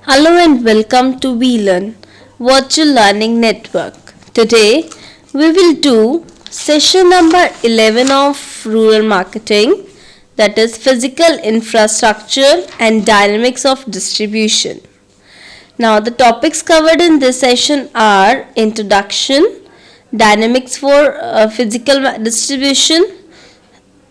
Hello and welcome to WeLearn Virtual Learning Network. Today we will do session number 11 of Rural Marketing, that is Physical Infrastructure and Dynamics of Distribution. Now the topics covered in this session are Introduction, Dynamics for Physical Distribution,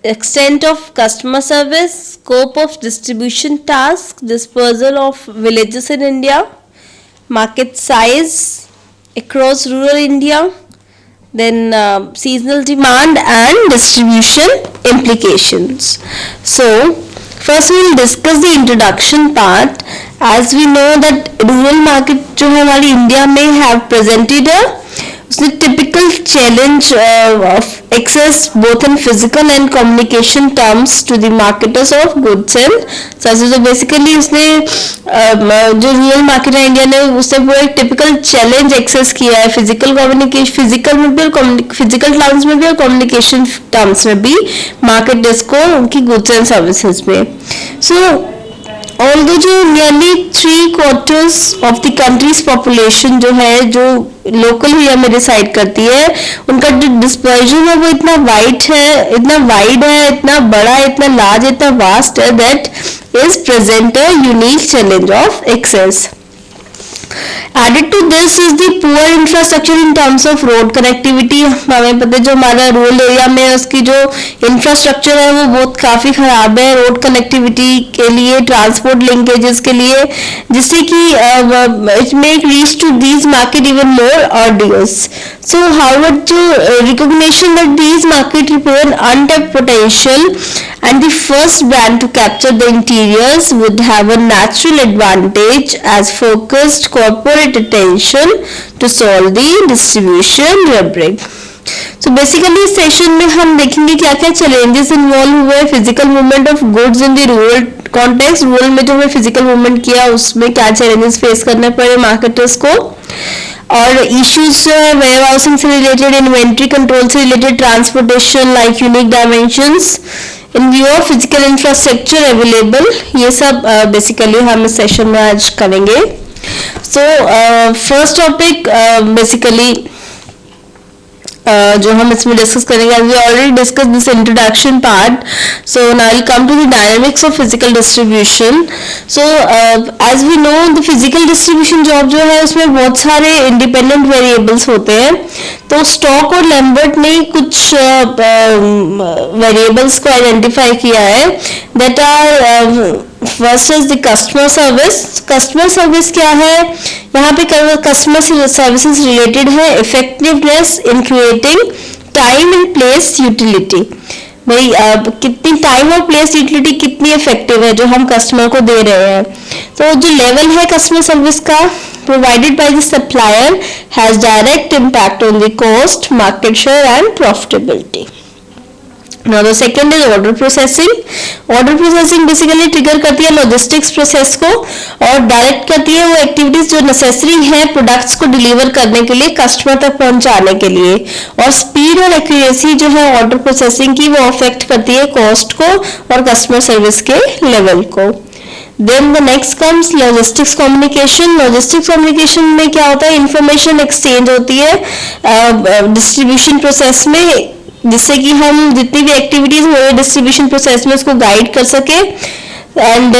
extent of customer service, scope of distribution task, dispersal of villages in India, market size across rural India, then seasonal demand and distribution implications. So first we will discuss the introduction part. As we know that rural market जो है हमारी India में have presented a उसने typical challenge of access both in physical and communication terms to the marketers of goods and services. So basically उसने जो rural market है India ने उससे पूरा एक typical challenge access किया है physical communication, physical में भी और physical terms में भी और communication terms में भी marketers को उनकी goods and services में. So although जो nearly 3/4 of the country's population जो है जो लोकल एरिया में रिसाइड करती है उनका जो डिस्पर्जन है वो इतना वाइड है, इतना बड़ा है, इतना लार्ज, इतना वास्ट है that is present a unique challenge of access. Added to this is the poor infrastructure in terms of road connectivity. हमें पता है जो हमारा रूरल एरिया में उसकी जो इंफ्रास्ट्रक्चर है वो बहुत काफ़ी ख़राब है रोड कनेक्टिविटी के लिए, ट्रांसपोर्ट लिंकेजेस के लिए, जिससे कि it make reach to these market even more arduous. So however जो recognition that these market represent untapped potential and the first brand to capture the interiors would have a natural advantage as focused corporate attention to solve the distribution rubric. So basically इस session में हम देखेंगे क्या क्या challenges involve हुए physical movement of goods in the rural context. Rural में जो हमें physical movement किया उसमें क्या challenges face करने पड़े marketers को, और issues warehousing से related, inventory control से related, transportation like unique dimensions in view of physical infrastructure available. ये सब basically हम इस सेशन में आज करेंगे. So first topic basically जो हम इसमें डिस्कस करेंगे, we already discussed this introduction part, so now I'll come to the dynamics of physical distribution. So as we know the physical distribution job जो है उसमें बहुत सारे independent variables होते हैं. तो स्टॉक और लैम्बर्ट ने कुछ वेरिएबल्स को आइडेंटिफाई किया है that are first is the customer service. Customer service क्या है, यहाँ पे कस्टमर सर्विसेज रिलेटेड है effectiveness in creating time and place utility. भाई कितनी टाइम और प्लेस यूटिलिटी कितनी इफेक्टिव है जो हम कस्टमर को दे रहे हैं. तो जो लेवल है कस्टमर सर्विस का provided by the supplier has direct impact on the cost, market share and profitability. Now the second is order processing. Order processing basically trigger करती है logistics process को और direct करती है वो activities जो necessary है products को deliver करने के लिए, customer तक पहुंचाने के लिए, और speed और accuracy जो है order processing की वो affect करती है cost को और customer service के level को. Then the next comes logistics communication. Logistics communication में क्या होता है, information exchange होती है distribution process में, जिससे कि हम जितनी भी activities हो रही है distribution process में उसको guide कर सके, and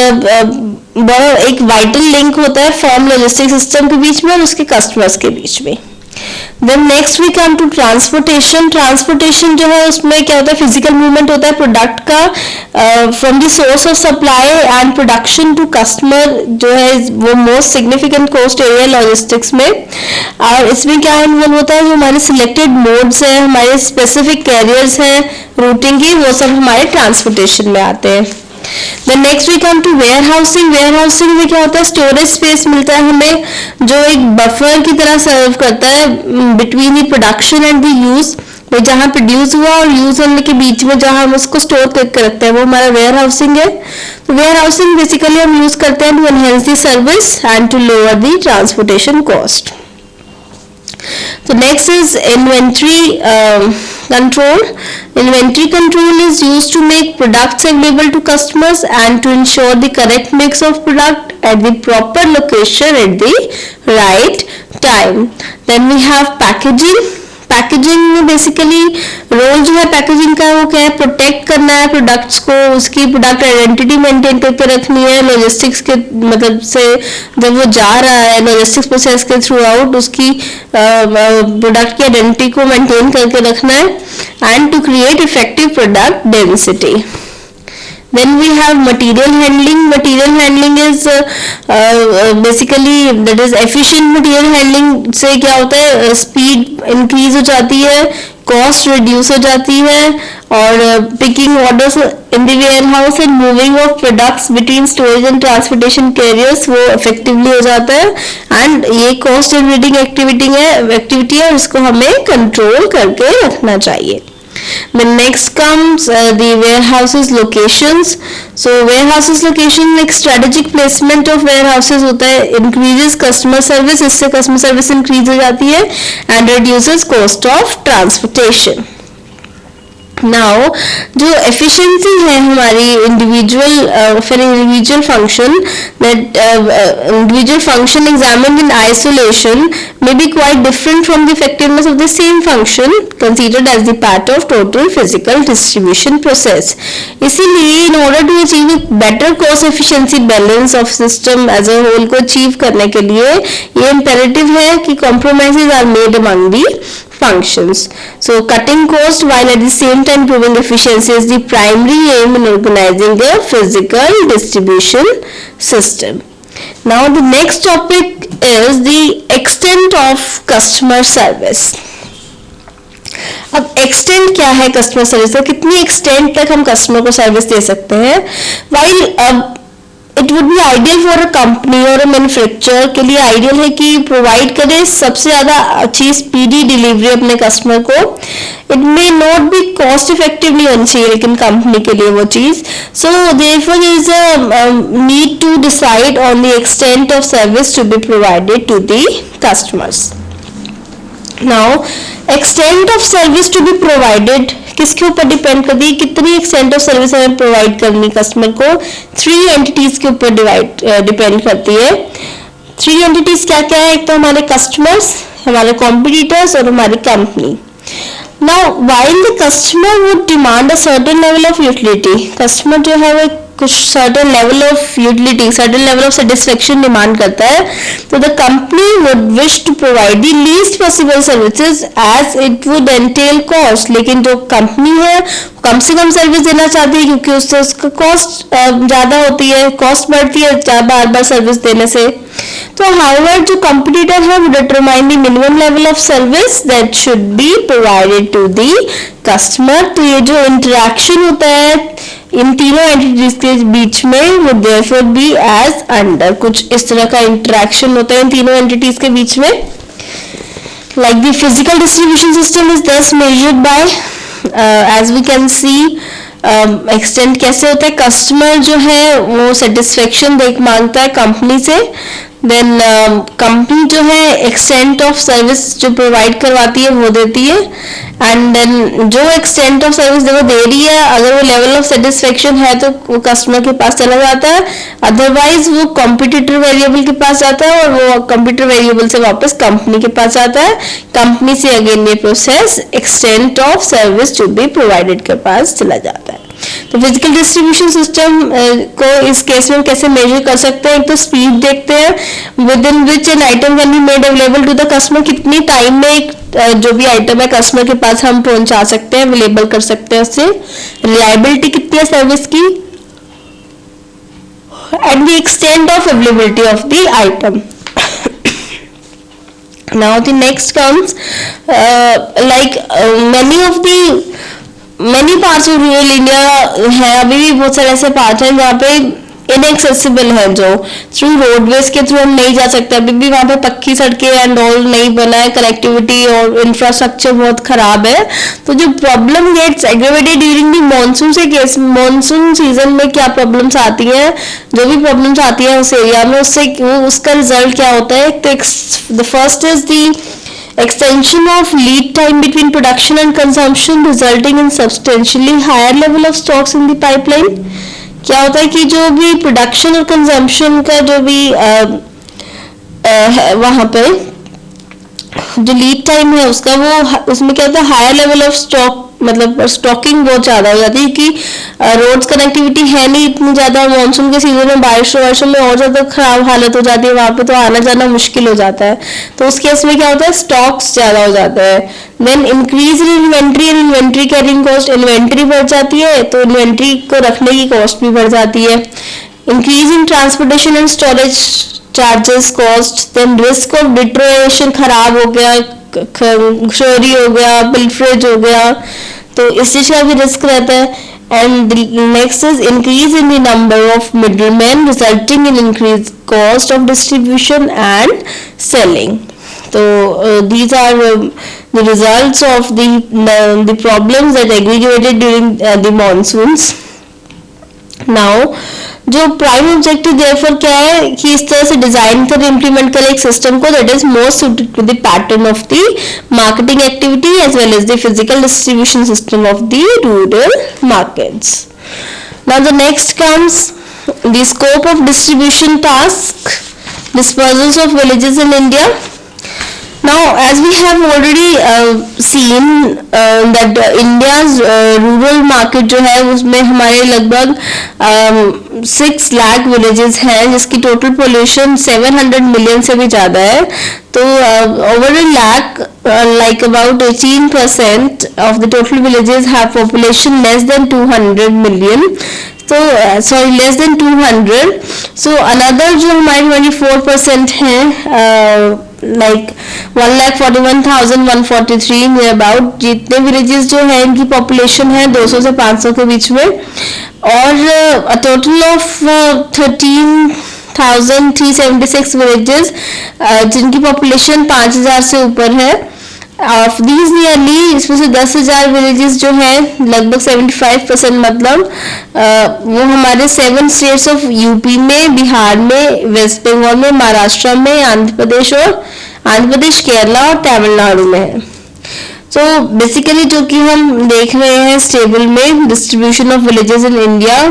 बड़ा एक vital link होता है firm logistics system के बीच में और उसके customers के बीच में. Then next we come to transportation. Transportation जो है उसमें क्या होता है, physical movement होता है प्रोडक्ट का from the source of supply and production to customer, जो है वो most significant cost area logistics में. और इसमें क्या इन्वॉल्व होता है, जो हमारे selected modes हैं, हमारे specific carriers हैं routing की, वो सब हमारे transportation में आते हैं. Then next we come to warehousing. Warehousing में क्या होता है, स्टोरेज स्पेस मिलता है हमें जो एक बफर की तरह सर्व करता है between the production and the use. तो जहाँ प्रोड्यूस हुआ और यूज होने के बीच में जहाँ हम उसको स्टोर करके रखते हैं वो हमारा वेयर हाउसिंग है. तो वेयर हाउसिंग बेसिकली हम यूज करते हैं to enhance the service and to lower the transportation cost. So next is inventory control. Inventory control is used to make products available to customers and to ensure the correct mix of product at the proper location at the right time. Then we have packaging. Packaging में basically role जो है packaging का वो क्या है, protect करना है products को, उसकी प्रोडक्ट आइडेंटिटी मेंटेन करके रखनी है, लॉजिस्टिक्स के मतलब से जब वो जा रहा है लॉजिस्टिक्स प्रोसेस के थ्रू आउट उसकी प्रोडक्ट की आइडेंटिटी को मेंटेन करके रखना है, and to create effective product density. Then we have material handling. Material handling is basically that is efficient material handling से क्या होता है, स्पीड इंक्रीज हो जाती है, कॉस्ट रिड्यूस हो जाती है, और picking orders in the warehouse and moving of products between storage and transportation carriers वो इफेक्टिवली हो जाता है. एंड ये कॉस्ट जनरेटिंग एक्टिविटी है, इसको हमें कंट्रोल करके रखना चाहिए. Then next comes the warehouses locations. So warehouses location like strategic placement of warehouses होता है, increases customer service, इससे customer service increase हो जाती है and reduces cost of transportation. Now जो efficiency है हमारी individual function, that individual function examined in isolation may be quite different from the effectiveness of the same function considered as the part of total physical distribution process. इसीलिए in order to achieve a better cost efficiency balance of system as a whole को achieve करने के लिए ये imperative है कि compromises are made among the functions. So cutting cost while at the same time improving efficiency is the primary aim in organizing the physical distribution system. Now the next topic is the extent of customer service. अब extent क्या है customer service का, कितनी extent तक हम customer को service दे सकते हैं. While it would be ideal for a company और अ मैन्युफैक्चरर के लिए आइडियल है कि प्रोवाइड करें सबसे ज़्यादा अच्छी स्पीडी डिलीवरी अपने कस्टमर को. It may not be cost effectively होनी चाहिए लेकिन कंपनी के लिए वो चीज़. So therefore there is a need to decide on the extent of service to be provided to the customers. Now extent of service to be provided किसके ऊपर depend करती है, कितनी एक्सटेंट ऑफ सर्विस हमें प्रोवाइड करनी customer को. 3 entities के ऊपर डिपेंड करती है. 3 एंटिटीज क्या क्या है, एक तो हमारे कस्टमर्स, हमारे कॉम्पिटिटर्स और हमारी company. Now while the customer would demand a certain level of utility, customer जो है वो कुछ certain level of utility, certain level of satisfaction demand करता है, तो the company would wish to provide the least possible services as it would entail cost. लेकिन जो company है कम से कम सर्विस देना चाहती है क्योंकि उससे उसका कॉस्ट ज़्यादा होती है, कॉस्ट बढ़ती है बार बार सर्विस देने से. तो हाउएवर जो कंपटीटर है वो determine the minimum level of service that should be provided to the customer. तो ये जो इंटरेक्शन होता है इन तीनों एंटिटीज के बीच में वो देयरफॉर बी एज अंडर, कुछ इस तरह का इंटरेक्शन होता है इन तीनों एंटिटीज के बीच में. Like the physical distribution system is thus measured by as we can see extent कैसे होता है. कस्टमर जो है वो सेटिस्फेक्शन मांगता है कंपनी से, देन कंपनी जो है एक्सटेंट ऑफ सर्विस जो प्रोवाइड करवाती है वो देती है, एंड देन जो एक्सटेंट ऑफ सर्विस वो दे रही है अगर वो लेवल ऑफ सेटिस्फेक्शन है तो वो कस्टमर के पास चला जाता है, अदरवाइज वो कॉम्पिटिटर वेरिएबल के पास जाता है और वो कॉम्पिटिटर वेरिएबल से वापस कंपनी के पास आता है. कंपनी से अगेन ये process extent of service to be provided के पास चला जाता है. तो फिजिकल डिस्ट्रीब्यूशन सिस्टम को इस केस में कैसे मेजर कर सकते हैं, एक तो स्पीड देखते हैं within which an item can be made available to the customer, कितनी टाइम में एक जो भी आइटम है कस्टमर के पास हम पहुंचा सकते हैं, अवेलेबल कर सकते हैं उससे. रिलायबिलिटी कितनी है सर्विस की, and the extent of availability of the item. Now the next comes like many parts of rural India है, अभी भी बहुत सारे ऐसे पार्ट हैं जहाँ पे इनएक्सेसिबल है, जो थ्रू रोडवेज के थ्रू हम नहीं जा सकते. अभी भी वहाँ पे पक्की सड़कें एंड ऑल नहीं बना है, कनेक्टिविटी और इंफ्रास्ट्रक्चर बहुत खराब है. तो जो problem gets aggravated during the monsoon से केस, मानसून सीजन में क्या प्रॉब्लम्स आती हैं, जो भी प्रॉब्लम्स आती हैं उस एरिया में उससे उसका रिजल्ट क्या होता है. The first is the extension of lead time between production and consumption resulting in substantially higher level of stocks in the pipeline. क्या होता है कि जो भी प्रोडक्शन और कंजम्पशन का जो भी है वहाँ पे जो लीड टाइम है उसका वो उसमें क्या होता है हायर लेवल ऑफ स्टॉक, मतलब स्टॉकिंग बहुत ज़्यादा हो जाती है कि रोड्स कनेक्टिविटी है नहीं इतनी ज़्यादा, मानसून के सीजन में बारिशों में और ज़्यादा खराब हालत हो जाती है, वहाँ पे तो आना जाना मुश्किल हो जाता है, तो उस केस में क्या होता है स्टॉक्स ज़्यादा हो जाता है. Then increase in inventory and inventory carrying cost, inventory बढ़ जाती है तो इन्वेंट्री को रखने की कॉस्ट भी बढ़ जाती है. Increase in transportation and storage charges cost, then risk of deterioration, खराब हो गया, चोरी हो गया, पिलफरेज हो गया, तो इस चीज का भी रिस्क रहता है. And next is increase in the number of middleman resulting in increase cost of distribution and selling. तो these are the results of the problems that aggregated during the monsoons. Now जो prime objective therefore क्या है कि इस तरह से design कर implement करें एक सिस्टम को that is most suited to the pattern of the marketing activity as well as the physical distribution system of the rural markets. Now the next comes the scope of distribution task, dispersals of villages in India. Now, as we have already seen that India's rural market जो है उसमें हमारे लगभग 6 lakh villages हैं जिसकी total population 700 million से भी ज़्यादा है. तो over a lakh, like about 18% of the total villages have population less than 200 million. So sorry, less than 200. So another जो हमारे 24% हैं like 1,41,143 नियर अबाउट, जितने विलेजेस जो है इनकी पॉपुलेशन है 200 से 500 के बीच में, और टोटल ऑफ 13,376 विलेजेस जिनकी पॉपुलेशन 5,000 से ऊपर है. ऑफ दीज नियरली इसमें से 10,000 विलेजेस जो हैं लगभग 75% मतलब वो हमारे 7 स्टेट्स ऑफ यूपी में, बिहार में, वेस्ट बंगाल में, महाराष्ट्र में, आंध्र प्रदेश, केरला और तमिलनाडु में है. तो बेसिकली जो कि हम देख रहे हैं इस टेबल में distribution of villages in India,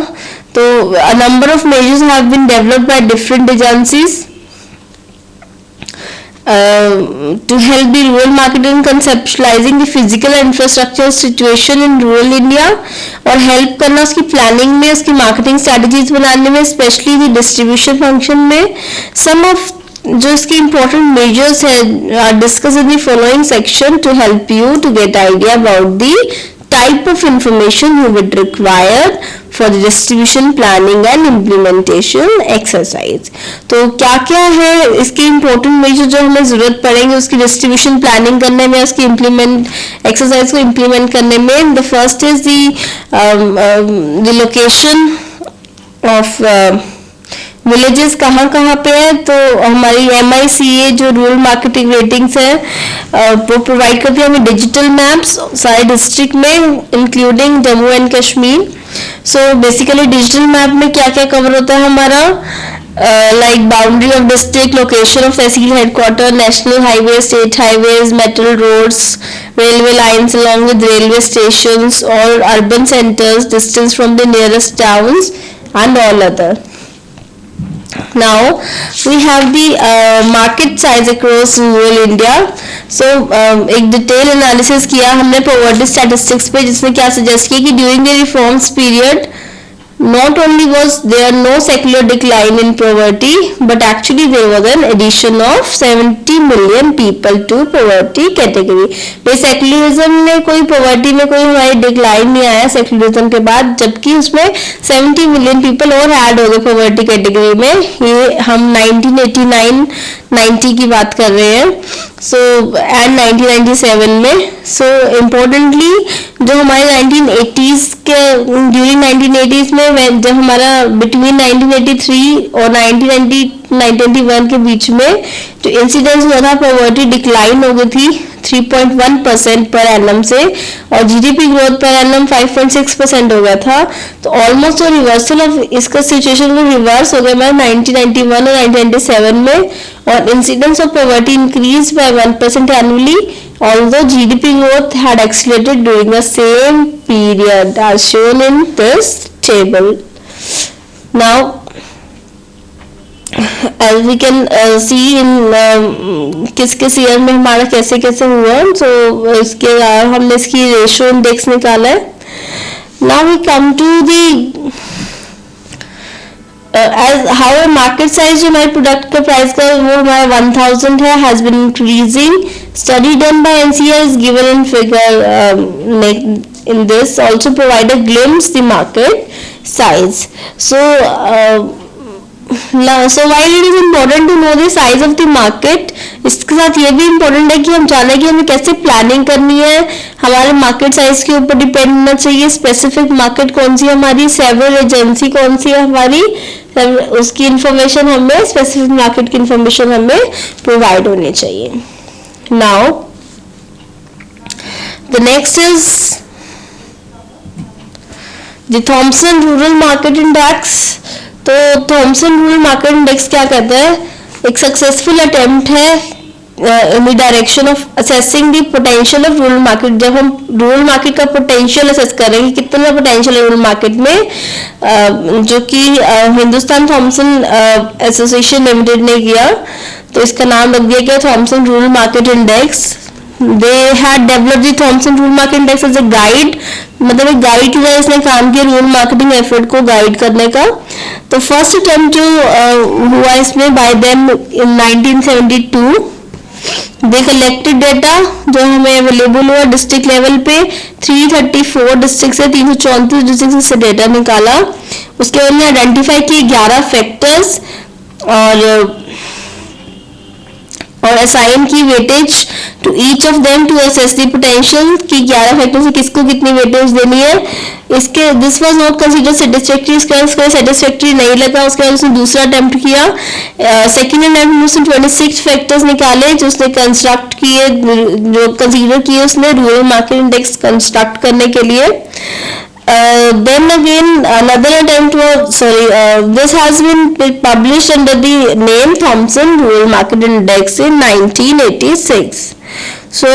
तो a number of measures have been developed by different agencies to help the rural market in conceptualizing the physical and infrastructure situation in rural India, और help करना उसकी planning में, उसकी marketing strategies बनाने में, especially the distribution function में. Some of जो इसके important measures है are discussed in the following section to help you to get idea about the type of information you would require for the distribution planning and implementation exercise. तो क्या क्या है इसके important measures जो हमें जरूरत पड़ेंगे उसकी distribution planning करने में, उसकी implement exercise को implement करने में. The first is the location of villages कहाँ कहाँ पे है. तो हमारी MICA जो रूरल मार्केटिंग रेटिंग्स है वो प्रोवाइड करती है हमें डिजिटल मैप्स सारे डिस्ट्रिक्ट में including Jammu and Kashmir. So basically digital map में क्या क्या कवर होता है हमारा, like boundary of district, location of tehsil headquarter, national highways, state highways, metal roads, railway lines along with railway stations or urban centers, distance from the nearest towns and all other. Now we have the market size across rural India. So एक detail analysis किया हमने poverty statistics पे, जिसने क्या suggest किया कि during the reforms period not only was there no secular decline in poverty but actually there was an addition of 70 million people to poverty category. भाई secularism में कोई poverty में कोई हमारी डिक्लाइन नहीं आया सेक्युलरिज्म के बाद, जबकि उसमें 70 मिलियन पीपल और ऐड हो गए poverty कैटेगरी में. ये हम 1989-90 की बात कर रहे हैं. सो एंड 1997 में. सो इम्पोर्टेंटली जो हमारे 1980s के ड्यूरिंग 1980s में जब हमारा बिटवीन 1983 और 1991 के बीच में जो इंसिडेंस हुआ था पॉवर्टी डिक्लाइन हो गई थी, 3.1% पर एनम से, और जीडीपी ग्रोथ पर एनम 5.6% हो गया था। तो ऑलमोस्ट तो रिवर्सल ऑफ इसका सिचुएशन को रिवर्स हो गया मैं 1991 और 1997 में, और incidence of poverty increase by 1% annually, although GDP growth had accelerated during the same period as shown in this table. Now as we can see in किस किस ईयर में हमारा कैसे कैसे हुआ, तो इसके अलावा हमने इसकी रेशियो इंडेक्स निकाला है। Now we come to the as how a market size जो हमारे प्रोडक्ट का प्राइस का वो हमारा 1000 है, has been increasing. Study done by NCR is given in figure in this also provide a glimpse the market size. So while it is important to know the size of the market, इसके साथ ये भी important है कि हम जाने कि हमें कैसे प्लानिंग करनी है। हमारे मार्केट साइज के ऊपर डिपेंड होना चाहिए, स्पेसिफिक मार्केट कौन सी है हमारी, सेवरल एजेंसी कौन सी है हमारी, उसकी इंफॉर्मेशन हमें, स्पेसिफिक मार्केट की इंफॉर्मेशन हमें प्रोवाइड होनी चाहिए। Now the next is the Thomson rural market index. तो थॉमसन रूरल मार्केट इंडेक्स क्या कहता है, एक सक्सेसफुल अटेम्प्ट है in the direction of assessing the potential of rural market। जब हम रूरल मार्केट का पोटेंशियल असेस करेंगे, कितना पोटेंशियल है रूरल मार्केट में, जो कि हिंदुस्तान थॉमसन एसोसिएशन लिमिटेड ने किया, तो इसका नाम रख दिया गया Thomson rural market index. They had developed the Thomson rural market index as a guide, मतलब एक गाइड की तरह इसने काम किया रूरल मार्केटिंग एफर्ट को गाइड करने का। तो फर्स्ट अटेम्प्ट जो हुआ इसमें by them in 1972। They collected data जो हमें अवेलेबल हुआ डिस्ट्रिक्ट लेवल पे, 334 डिस्ट्रिक्ट से 334 डिस्ट्रिक्ट से डेटा निकाला। उसके बाद में आइडेंटिफाई किए 11 फैक्टर्स और असाइन की weightage to each of them to assess the potential कि 11 फैक्टर से किसको कितनी वेटेज देनी है। इसके this was not consider satisfactory, इसका सेटिस्फैक्टरी नहीं लगा। उसके बाद उसने दूसरा अटेम्प्ट किया, सेकंड अटेम्प्ट में उसने 26 फैक्टर्स निकाले जो उसने कंस्ट्रक्ट किए, जो कंसीडर किए उसने रूरल मार्केट इंडेक्स कंस्ट्रक्ट करने के लिए। Then again another attempt was this has been published under the name Thomson Rural Market Index in 1986. So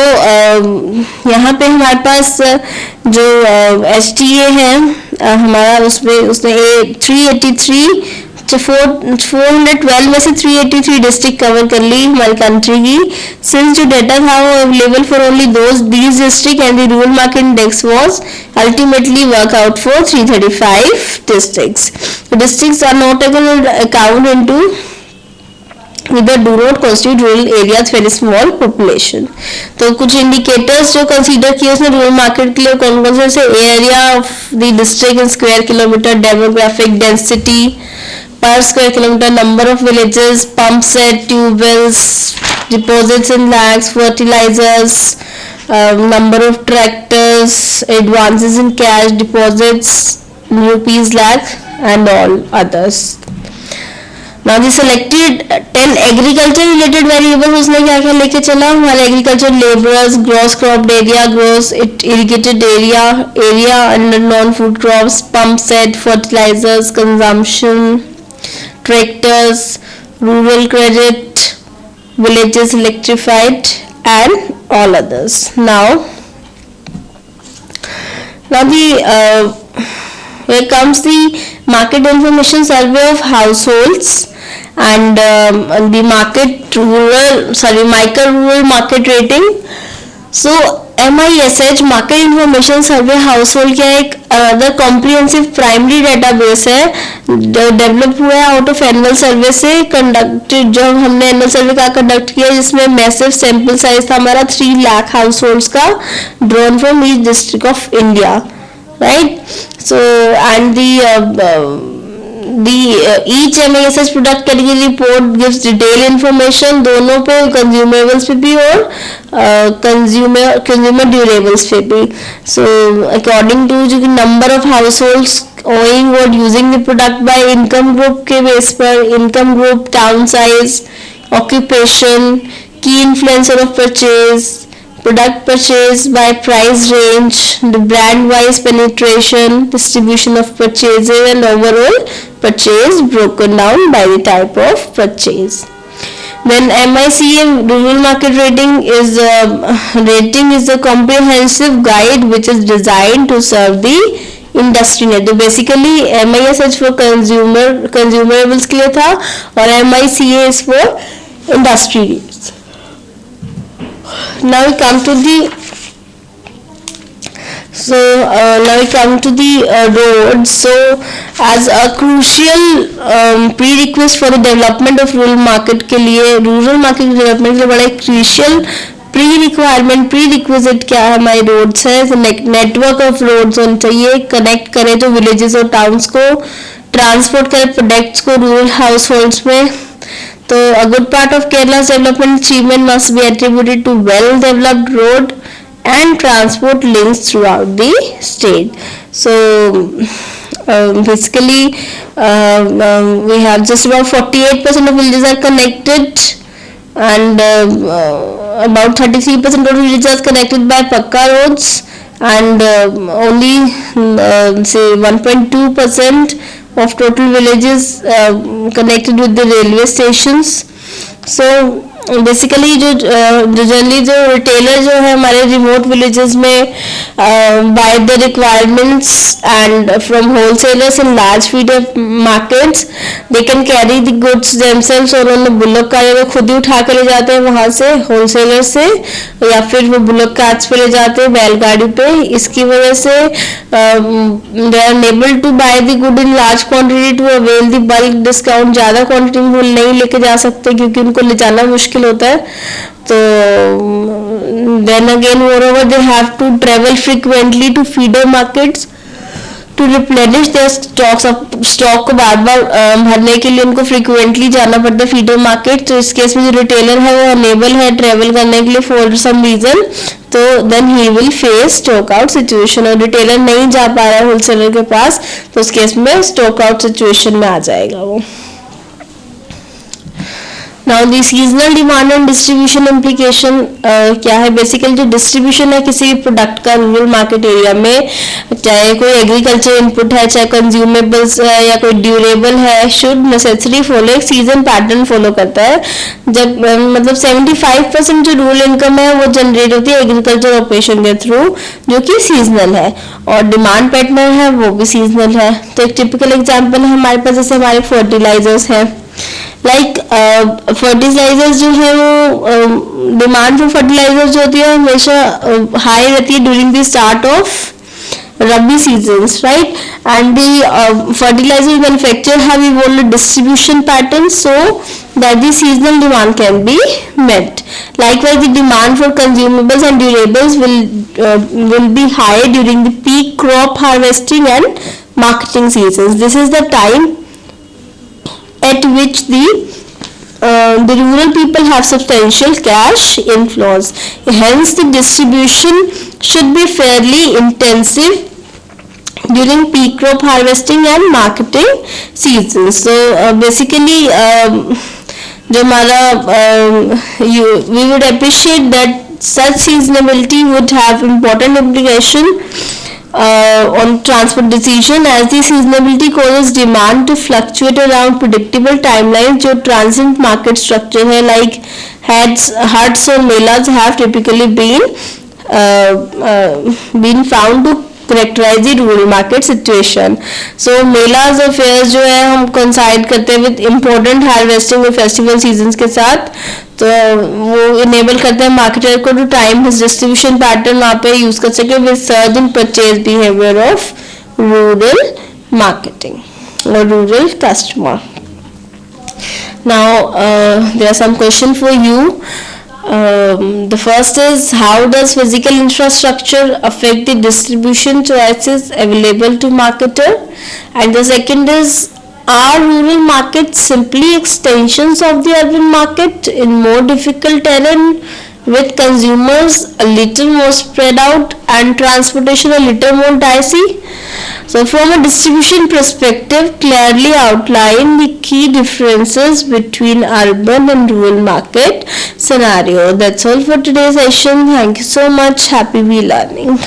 यहाँ पे हमारे पास जो HTA है हमारा, उसमें उसने 412 में से 383 डिस्ट्रिक्ट कवर कर ली हमारी कंट्री की। सिंस जो डेटा था वो available for only these district and the rural market index was ultimately work out for 335 districts. Districts are not taken account into either do not constitute rural areas very small population। तो कुछ indicators जो consider किए उसने rural market के लिए कौन कौन से, area of the district in square kilometre, demographic density per square kilometer, number of villages, pump set, tube wells, deposits in lakhs, fertilizers, number of tractors, advances in cash deposits, rupees lakh and all others। Now the selected 10 agriculture related variables उसने क्या क्या लेके चला, हमारे agriculture laborers, gross cropped area, gross irrigated area under non food crops, pump set, fertilizers, consumption, tractors, rural credit, villages electrified and all others। Now the here comes the market information survey of households and the micro rural market rating। So MISH market information survey household क्या एक other comprehensive primary database है जो develop हुआ है out of annual सर्वे से conducted. जो हमने annual सर्वे का कंडक्ट किया जिसमें मैसिव सैंपल साइज था हमारा 3 लाख हाउसहोल्ड्स का, drawn from each district of India, right. So and each MISH product category report gives detailed information दोनों पे, consumables पे भी और consumer durables पे भी। So according to जो number of households owning or using the product by income group के base पर, income group, town size, occupation, key influencer of purchase, product purchase by price range, the brand wise penetration, distribution of purchases, and overall purchase broken down by the type of purchase. Then MICA Rural Market Rating is a comprehensive guide which is designed to serve the industry ने. तो basically MIS for कंज्यूमरेबल्स के लिए था और MICA is for industry. Now we come to the roads. So as a crucial prerequisite for the development of rural market के लिए rural market development के लिए बड़ा crucial prerequisite क्या है हमारे रोड्स है. नेटवर्क ऑफ रोड्स होने चाहिए, कनेक्ट करें जो विलेजेस और टाउन्स को, ट्रांसपोर्ट करें प्रोडक्ट्स को रूरल हाउस होल्ड्स में. तो a good part of Kerala's development achievement must be attributed to well developed road and transport links throughout the state. So basically we have just about 48% of villages are connected and about 33% of villages are connected by Pakka roads and only say 1.2% of total villages connected with the railway stations. So basically जो generally जो retailer जो है हमारे remote villages में by the requirements and from wholesalers in large feeder markets they can carry the goods themselves और उन्हें bullock कार्य में खुद ही उठा के ले जाते हैं वहाँ से होलसेलर से या फिर वो बुलक कार्ट्स पे ले जाते हैं बैलगाड़ी पे. इसकी वजह से they are able to buy the good in large quantity to avail the bulk discount. ज़्यादा क्वांटिटी में वो नहीं लेके जा सकते क्योंकि उनको ले जाना मुश्किल होता है. तो then again moreover they have to travel frequently to feeder markets to replenish their stock को बार बार भरने के लिए उनको फ्रिक्वेंटली जाना पड़ता है फीडर मार्केट. तो इस केस में जो रिटेलर है वो अनेबल है ट्रेवल करने के लिए फॉर सम रीजन, तो then he will face stock out situation. और रिटेलर नहीं जा पा रहा है होलसेलर के पास तो उस केस में स्टॉक आउट सिचुएशन में आ जाएगा वो. Now the seasonal demand and distribution implication क्या है. बेसिकली जो डिस्ट्रीब्यूशन है किसी भी प्रोडक्ट का रूरल मार्केट एरिया में, चाहे कोई एग्रीकल्चर इनपुट है चाहे कंज्यूमेबल्स है या कोई ड्यूरेबल है, शुड नेसेसरी फॉलो एक सीजन पैटर्न फॉलो करता है. जब मतलब 75% जो रूरल इनकम है वो जनरेट होती है एग्रीकल्चर ऑपरेशन के थ्रू जो कि सीजनल है और डिमांड पैटर्न है वो भी सीजनल है. तो एक टिपिकल एग्जाम्पल है हमारे पास जैसे हमारे फर्टिलाइजर्स हैं. लाइक फर्टिलाइजर्स जो है वो डिमांड फॉर फर्टिलाइजर्स जो होती है हमेशा हाई रहती है during the start of rabi seasons, right. And the fertiliser manufacturer have evolved distribution pattern so that the seasonal demand can be met. Likewise, the demand for consumables and durables will be high during the peak crop harvesting and marketing seasons. This is the time at which the rural people have substantial cash inflows. Hence, the distribution should be fairly intensive during peak crop harvesting and marketing seasons. So basically जो हमारा we would appreciate that such seasonality would have important implication on transport decision as the seasonality causes demand to fluctuate around predictable timelines. जो transient market structure है like huts or melas have typically been found to characterize the rural market situation. So melas और fears जो है हम consider करते हैं with important harvesting और festival seasons के साथ. तो वो इनेबल करते हैं मार्केटर को to time his distribution pattern वहाँ पे यूज कर सके with surge in purchase behaviour of rural marketing और rural customer. Now there are some question for you. The first is how does physical infrastructure affect the distribution choices available to marketer, and the second is are rural markets simply extensions of the urban market in more difficult terrain with consumers a little more spread out and transportation a little more dicey. So from a distribution perspective, clearly outline the key differences between urban and rural market scenario. That's all for today's session. Thank you so much. Happy bee learning.